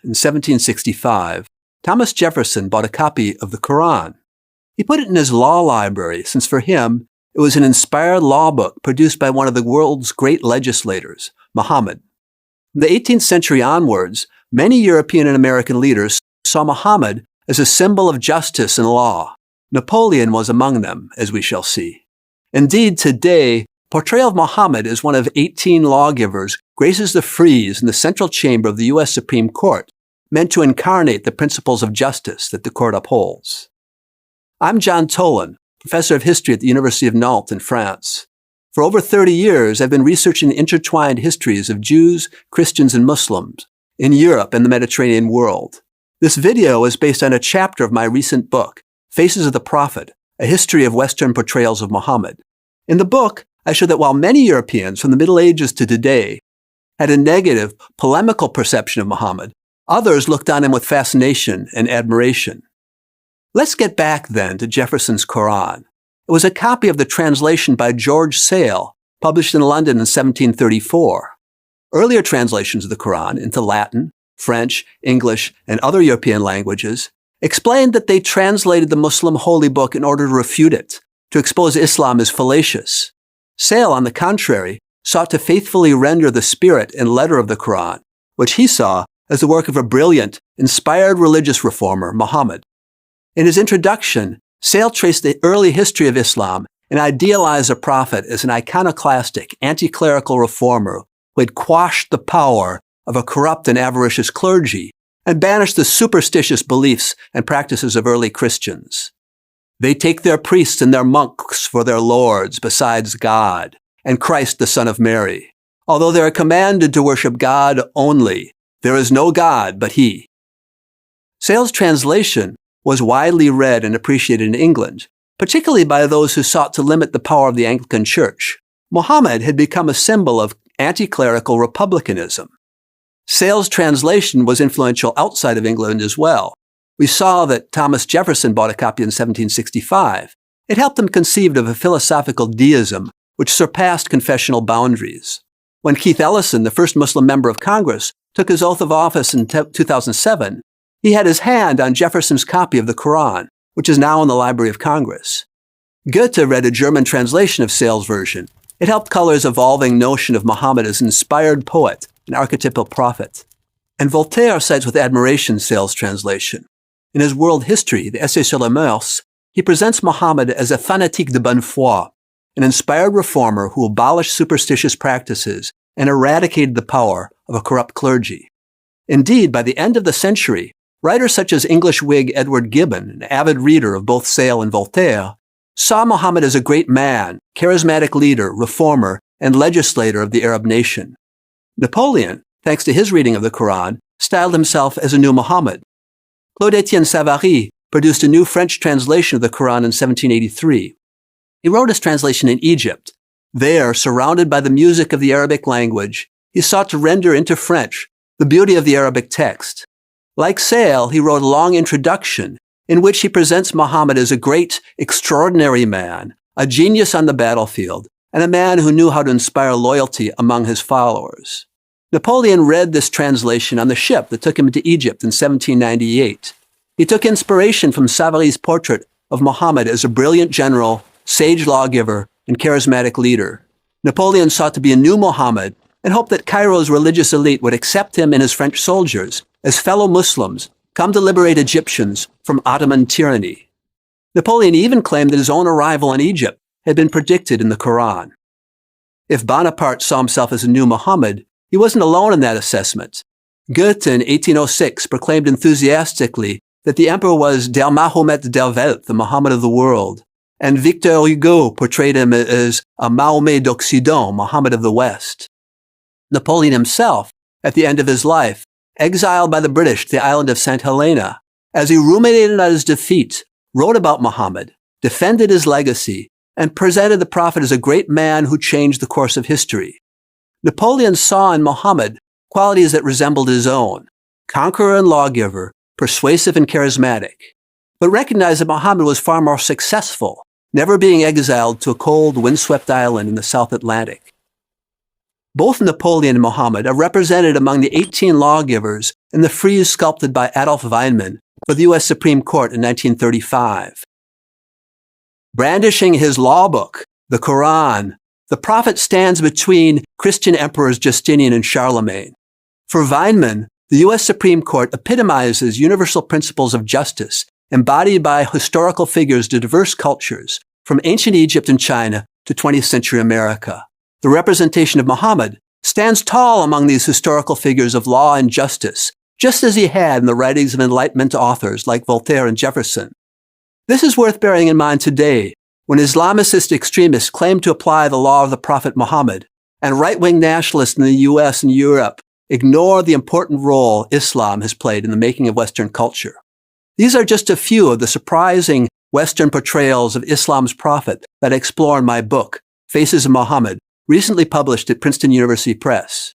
in 1765, Thomas Jefferson bought a copy of the Quran. He put it in his law library, since for him, it was an inspired law book produced by one of the world's great legislators, Mohammad. From the 18th century onwards, many European and American leaders saw Mohammed as a symbol of justice and law. Napoleon was among them, as we shall see. Indeed, today, portrayal of Mohammed as one of 18 lawgivers graces the frieze in the central chamber of the U.S. Supreme Court, meant to incarnate the principles of justice that the court upholds. I'm John Tolan, professor of history at the University of Nantes in France. For over 30 years, I've been researching the intertwined histories of Jews, Christians, and Muslims in Europe and the Mediterranean world. This video is based on a chapter of my recent book, Faces of the Prophet, A History of Western Portrayals of Muhammad. In the book, I show that while many Europeans from the Middle Ages to today had a negative, polemical perception of Muhammad, others looked on him with fascination and admiration. Let's get back then to Jefferson's Quran. It was a copy of the translation by George Sale, published in London in 1734. Earlier translations of the Quran into Latin, French, English, and other European languages explained that they translated the Muslim holy book in order to refute it, to expose Islam as fallacious. Sale, on the contrary, sought to faithfully render the spirit and letter of the Quran, which he saw as the work of a brilliant, inspired religious reformer, Muhammad. In his introduction, Sale traced the early history of Islam and idealized the prophet as an iconoclastic, anti-clerical reformer who had quashed the power of a corrupt and avaricious clergy and banished the superstitious beliefs and practices of early Christians. They take their priests and their monks for their lords besides God and Christ the Son of Mary. Although they are commanded to worship God only, there is no God but He. Sale's translation was widely read and appreciated in England, particularly by those who sought to limit the power of the Anglican Church. Muhammad had become a symbol of anti-clerical republicanism. Sale's translation was influential outside of England as well. We saw that Thomas Jefferson bought a copy in 1765. It helped him conceive of a philosophical deism which surpassed confessional boundaries. When Keith Ellison, the first Muslim member of Congress, took his oath of office in 2007, he had his hand on Jefferson's copy of the Quran, which is now in the Library of Congress. Goethe read a German translation of Sale's version. It helped color his evolving notion of Muhammad as an inspired poet, an archetypal prophet. And Voltaire cites with admiration Sale's translation. In his World History, the Essai sur les Mœurs, he presents Muhammad as a fanatique de bonne foi, an inspired reformer who abolished superstitious practices and eradicated the power of a corrupt clergy. Indeed, by the end of the century, writers such as English Whig Edward Gibbon, an avid reader of both Sale and Voltaire, saw Muhammad as a great man, charismatic leader, reformer, and legislator of the Arab nation. Napoleon, thanks to his reading of the Quran, styled himself as a new Muhammad. Claude-Étienne Savary produced a new French translation of the Quran in 1783. He wrote his translation in Egypt. There, surrounded by the music of the Arabic language, he sought to render into French the beauty of the Arabic text. Like Sale, he wrote a long introduction in which he presents Muhammad as a great, extraordinary man, a genius on the battlefield, and a man who knew how to inspire loyalty among his followers. Napoleon read this translation on the ship that took him to Egypt in 1798. He took inspiration from Savary's portrait of Muhammad as a brilliant general, sage lawgiver, and charismatic leader. Napoleon sought to be a new Muhammad and hoped that Cairo's religious elite would accept him and his French soldiers as fellow Muslims come to liberate Egyptians from Ottoman tyranny. Napoleon even claimed that his own arrival in Egypt had been predicted in the Quran. If Bonaparte saw himself as a new Muhammad, he wasn't alone in that assessment. Goethe in 1806 proclaimed enthusiastically that the emperor was Der Mahomet der Welt, the Muhammad of the world, and Victor Hugo portrayed him as a Mahomet d'Occident, Muhammad of the West. Napoleon himself, at the end of his life, exiled by the British to the island of St. Helena, as he ruminated on his defeat, wrote about Muhammad, defended his legacy, and presented the prophet as a great man who changed the course of history. Napoleon saw in Muhammad qualities that resembled his own, conqueror and lawgiver, persuasive and charismatic, but recognized that Muhammad was far more successful, never being exiled to a cold, windswept island in the South Atlantic. Both Napoleon and Mohammed are represented among the 18 lawgivers in the frieze sculpted by Adolf Weinmann for the U.S. Supreme Court in 1935. Brandishing his law book, the Quran, the prophet stands between Christian emperors Justinian and Charlemagne. For Weinmann, the U.S. Supreme Court epitomizes universal principles of justice embodied by historical figures to diverse cultures, from ancient Egypt and China to 20th century America. The representation of Muhammad stands tall among these historical figures of law and justice, just as he had in the writings of Enlightenment authors like Voltaire and Jefferson. This is worth bearing in mind today, when Islamicist extremists claim to apply the law of the Prophet Muhammad, and right-wing nationalists in the U.S. and Europe ignore the important role Islam has played in the making of Western culture. These are just a few of the surprising Western portrayals of Islam's prophet that I explore in my book, Faces of Muhammad, recently published at Princeton University Press.